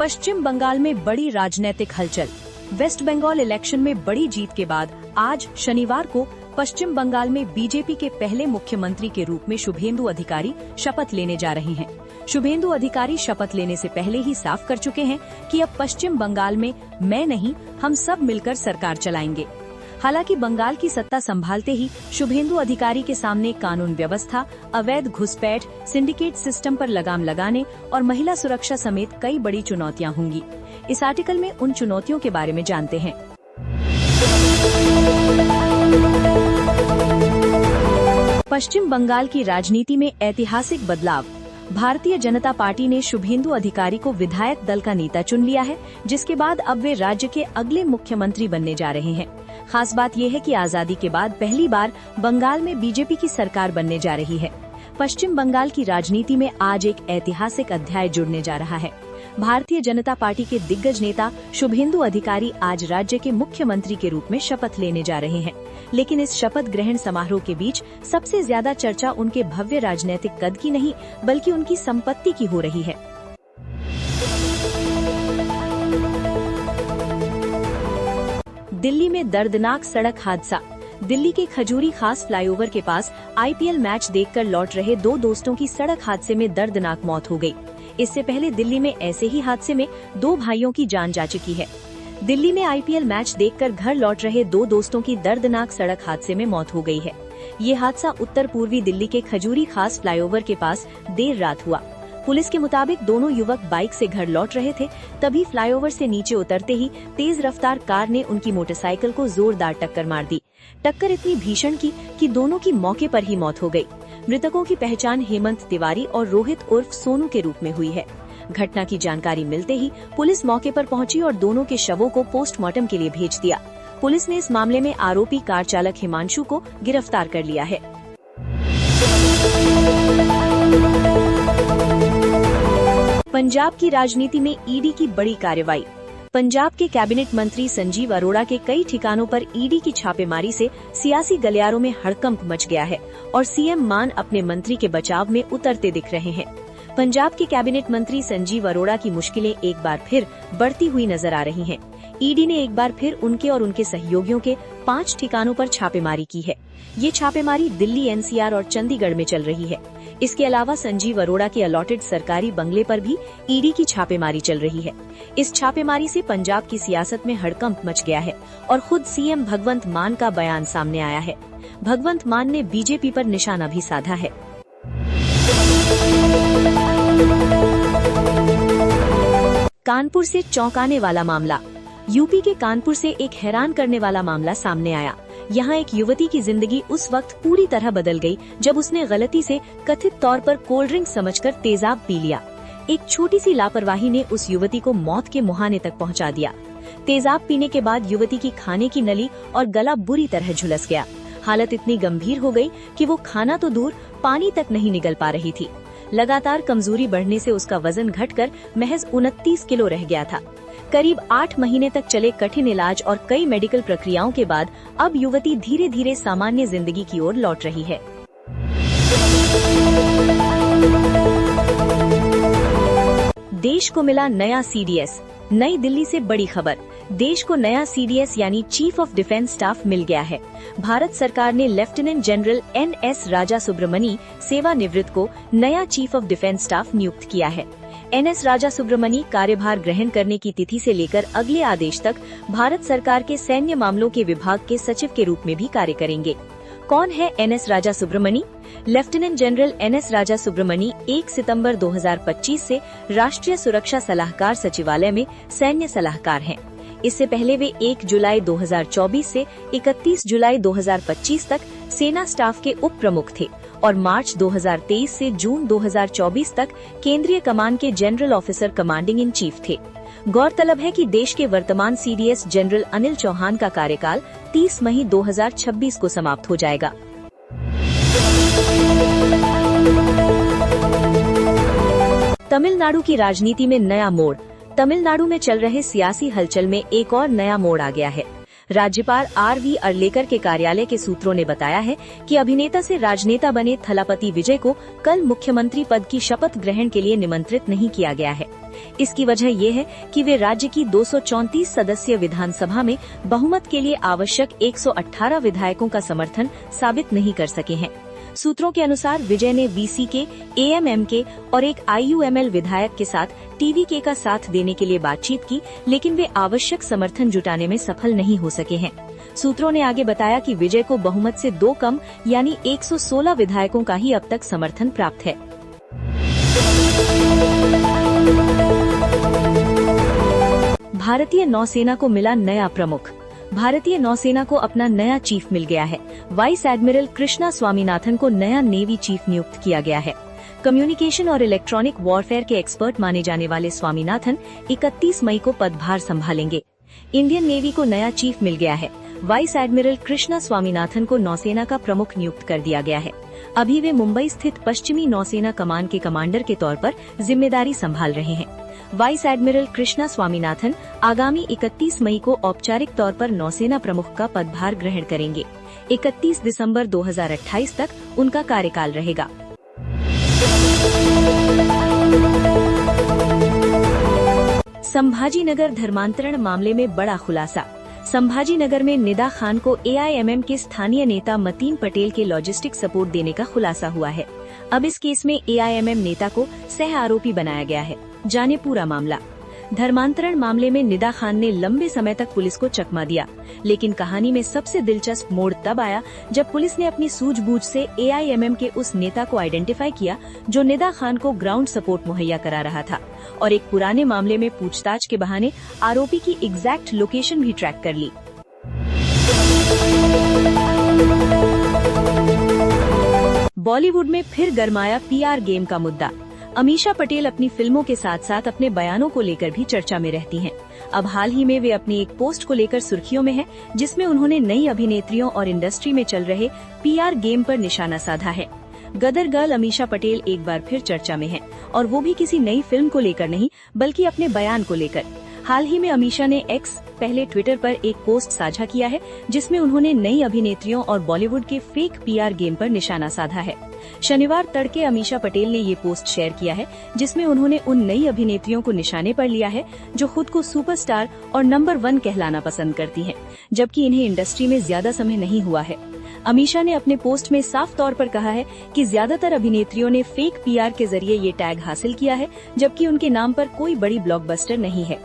पश्चिम बंगाल में बड़ी राजनीतिक हलचल। वेस्ट बंगाल इलेक्शन में बड़ी जीत के बाद आज शनिवार को पश्चिम बंगाल में बीजेपी के पहले मुख्यमंत्री के रूप में शुभेंदु अधिकारी शपथ लेने जा रहे हैं। शुभेंदु अधिकारी शपथ लेने से पहले ही साफ कर चुके हैं कि अब पश्चिम बंगाल में मैं नहीं, हम सब मिलकर सरकार चलाएंगे। हालांकि बंगाल की सत्ता संभालते ही शुभेंदु अधिकारी के सामने कानून व्यवस्था, अवैध घुसपैठ, सिंडिकेट सिस्टम पर लगाम लगाने और महिला सुरक्षा समेत कई बड़ी चुनौतियां होंगी। इस आर्टिकल में उन चुनौतियों के बारे में जानते हैं। पश्चिम बंगाल की राजनीति में ऐतिहासिक बदलाव। भारतीय जनता पार्टी ने शुभेंदु अधिकारी को विधायक दल का नेता चुन लिया है, जिसके बाद अब वे राज्य के अगले मुख्यमंत्री बनने जा रहे हैं। खास बात यह है कि आजादी के बाद पहली बार बंगाल में बीजेपी की सरकार बनने जा रही है। पश्चिम बंगाल की राजनीति में आज एक ऐतिहासिक अध्याय जुड़ने जा रहा है। भारतीय जनता पार्टी के दिग्गज नेता शुभेंदु अधिकारी आज राज्य के मुख्यमंत्री के रूप में शपथ लेने जा रहे हैं। लेकिन इस शपथ ग्रहण समारोह के बीच सबसे ज्यादा चर्चा उनके भव्य राजनीतिक कद की नहीं, बल्कि उनकी संपत्ति की हो रही है। दिल्ली में दर्दनाक सड़क हादसा। दिल्ली के खजूरी खास फ्लाईओवर के पास आईपीएल मैच देखकर लौट रहे दो दोस्तों की सड़क हादसे में दर्दनाक मौत हो गई। इससे पहले दिल्ली में ऐसे ही हादसे में दो भाइयों की जान जा चुकी है। दिल्ली में आईपीएल मैच देखकर घर लौट रहे दो दोस्तों की दर्दनाक सड़क हादसे में मौत हो गई है। ये हादसा उत्तर पूर्वी दिल्ली के खजूरी खास फ्लाईओवर के पास देर रात हुआ। पुलिस के मुताबिक दोनों युवक बाइक से घर लौट रहे थे, तभी फ्लाईओवर से नीचे उतरते ही तेज रफ्तार कार ने उनकी मोटरसाइकिल को जोरदार टक्कर मार दी। टक्कर इतनी भीषण की कि दोनों की मौके पर ही मौत हो गई। मृतकों की पहचान हेमंत तिवारी और रोहित उर्फ सोनू के रूप में हुई है। घटना की जानकारी मिलते ही पुलिस मौके पर पहुंची और दोनों के शवों को पोस्टमार्टम के लिए भेज दिया। पुलिस ने इस मामले में आरोपी कार चालक हिमांशु को गिरफ्तार कर लिया है। पंजाब की राजनीति में ईडी की बड़ी कार्रवाई। पंजाब के कैबिनेट मंत्री संजीव अरोड़ा के कई ठिकानों पर ईडी की छापेमारी से सियासी गलियारों में हड़कंप मच गया है और सीएम मान अपने मंत्री के बचाव में उतरते दिख रहे हैं। पंजाब के कैबिनेट मंत्री संजीव अरोड़ा की मुश्किलें एक बार फिर बढ़ती हुई नजर आ रही हैं। ईडी ने एक बार फिर उनके और उनके सहयोगियों के 5 ठिकानों पर छापेमारी की है। ये छापेमारी दिल्ली, एनसीआर और चंडीगढ़ में चल रही है। इसके अलावा संजीव अरोड़ा के अलॉटेड सरकारी बंगले पर भी ईडी की छापेमारी चल रही है। इस छापेमारी से पंजाब की सियासत में हड़कंप मच गया है और खुद सीएम भगवंत मान का बयान सामने आया है। भगवंत मान ने बीजेपी पर निशाना भी साधा है। कानपुर से चौंकाने वाला मामला। यूपी के कानपुर से एक हैरान करने वाला मामला सामने आया। यहाँ एक युवती की जिंदगी उस वक्त पूरी तरह बदल गई जब उसने गलती से कथित तौर पर कोल्ड ड्रिंक समझकर तेजाब पी लिया। एक छोटी सी लापरवाही ने उस युवती को मौत के मुहाने तक पहुँचा दिया। तेजाब पीने के बाद युवती की खाने की नली और गला बुरी तरह झुलस गया। हालत इतनी गंभीर हो गई कि वो खाना तो दूर, पानी तक नहीं निगल पा रही थी। लगातार कमजोरी बढ़ने से उसका वजन घटकर महज 29 किलो रह गया था। करीब 8 महीने तक चले कठिन इलाज और कई मेडिकल प्रक्रियाओं के बाद अब युवती धीरे धीरे सामान्य जिंदगी की ओर लौट रही है। देश को मिला नया सीडीएस। नई दिल्ली से बड़ी खबर। देश को नया सीडीएस यानी चीफ ऑफ डिफेंस स्टाफ मिल गया है। भारत सरकार ने लेफ्टिनेंट जनरल NS राजा सुब्रमणी सेवानिवृत्त को नया चीफ ऑफ डिफेंस स्टाफ नियुक्त किया है। NS राजा सुब्रमणी कार्यभार ग्रहण करने की तिथि से लेकर अगले आदेश तक भारत सरकार के सैन्य मामलों के विभाग के सचिव के रूप में भी कार्य करेंगे। कौन है NS राजा सुब्रमणी? लेफ्टिनेंट जनरल NS राजा सुब्रमणी 1 सितंबर 2025 से राष्ट्रीय सुरक्षा सलाहकार सचिवालय में सैन्य सलाहकार हैं। इससे पहले वे 1 जुलाई 2024 से 31 जुलाई 2025 तक सेना स्टाफ के उप प्रमुख थे और मार्च 2023 से जून 2024 तक केंद्रीय कमान के general officer commanding in chief थे। गौरतलब है कि देश के वर्तमान सीडीएस जनरल अनिल चौहान का कार्यकाल 30 मई 2026 को समाप्त हो जाएगा। तमिलनाडु की राजनीति में नया मोड़। तमिलनाडु में चल रहे सियासी हलचल में एक और नया मोड़ आ गया है। राज्यपाल RV अर्लेकर के कार्यालय के सूत्रों ने बताया है कि अभिनेता से राजनेता बने थलापति विजय को कल मुख्यमंत्री पद की शपथ ग्रहण के लिए निमंत्रित नहीं किया गया है। इसकी वजह ये है कि वे राज्य की 234 सदस्यीय विधानसभा में बहुमत के लिए आवश्यक 118 विधायकों का समर्थन साबित नहीं कर सके हैं। सूत्रों के अनुसार विजय ने VCK, AMMK और एक IUML विधायक के साथ TVK का साथ देने के लिए बातचीत की, लेकिन वे आवश्यक समर्थन जुटाने में सफल नहीं हो सके हैं। सूत्रों ने आगे बताया कि विजय को बहुमत से 2 कम यानी 116 विधायकों का ही अब तक समर्थन प्राप्त है। भारतीय नौसेना को मिला नया प्रमुख। भारतीय नौसेना को अपना नया चीफ मिल गया है। वाइस एडमिरल कृष्णा स्वामीनाथन को नया नेवी चीफ नियुक्त किया गया है। कम्युनिकेशन और इलेक्ट्रॉनिक वॉरफेयर के एक्सपर्ट माने जाने वाले स्वामीनाथन 31 मई को पदभार संभालेंगे। इंडियन नेवी को नया चीफ मिल गया है। वाइस एडमिरल कृष्णा स्वामीनाथन को नौसेना का प्रमुख नियुक्त कर दिया गया है। अभी वे मुंबई स्थित पश्चिमी नौसेना कमान के कमांडर के तौर पर जिम्मेदारी संभाल रहे हैं। वाइस एडमिरल कृष्णा स्वामीनाथन आगामी 31 मई को औपचारिक तौर पर नौसेना प्रमुख का पदभार ग्रहण करेंगे। 31 दिसंबर 2028 तक उनका कार्यकाल रहेगा। संभाजीनगर धर्मांतरण मामले में बड़ा खुलासा। संभाजीनगर में निदा खान को AIMM के स्थानीय नेता मतीन पटेल के लॉजिस्टिक सपोर्ट देने का खुलासा हुआ है। अब इस केस में AIMM नेता को सह आरोपी बनाया गया है। जाने पूरा मामला। धर्मांतरण मामले में निदा खान ने लंबे समय तक पुलिस को चकमा दिया, लेकिन कहानी में सबसे दिलचस्प मोड़ तब आया जब पुलिस ने अपनी सूझबूझ से AIMM के उस नेता को आइडेंटिफाई किया जो निदा खान को ग्राउंड सपोर्ट मुहैया करा रहा था, और एक पुराने मामले में पूछताछ के बहाने आरोपी की एग्जैक्ट लोकेशन भी ट्रैक कर ली। बॉलीवुड में फिर गरमाया PR गेम का मुद्दा। अमीषा पटेल अपनी फिल्मों के साथ साथ अपने बयानों को लेकर भी चर्चा में रहती हैं। अब हाल ही में वे अपनी एक पोस्ट को लेकर सुर्खियों में हैं, जिसमें उन्होंने नई अभिनेत्रियों और इंडस्ट्री में चल रहे PR गेम पर निशाना साधा है। गदर गर्ल अमीषा पटेल एक बार फिर चर्चा में है, और वो भी किसी नई फिल्म को लेकर नहीं बल्कि अपने बयान को लेकर। हाल ही में अमीषा ने X, पहले ट्विटर पर एक पोस्ट साझा किया है, जिसमें उन्होंने नई अभिनेत्रियों और बॉलीवुड के फेक PR गेम पर निशाना साधा है। शनिवार तड़के अमीषा पटेल ने ये पोस्ट शेयर किया है, जिसमें उन्होंने उन नई अभिनेत्रियों को निशाने पर लिया है जो खुद को सुपरस्टार और नंबर 1 कहलाना पसंद करती हैं, जबकि इन्हें इंडस्ट्री में ज्यादा समय नहीं हुआ है। अमीषा ने अपने पोस्ट में साफ तौर पर कहा है कि ज्यादातर अभिनेत्रियों ने फेक PR के जरिए ये टैग हासिल किया है, जबकि उनके नाम पर कोई बड़ी ब्लॉकबस्टर नहीं है।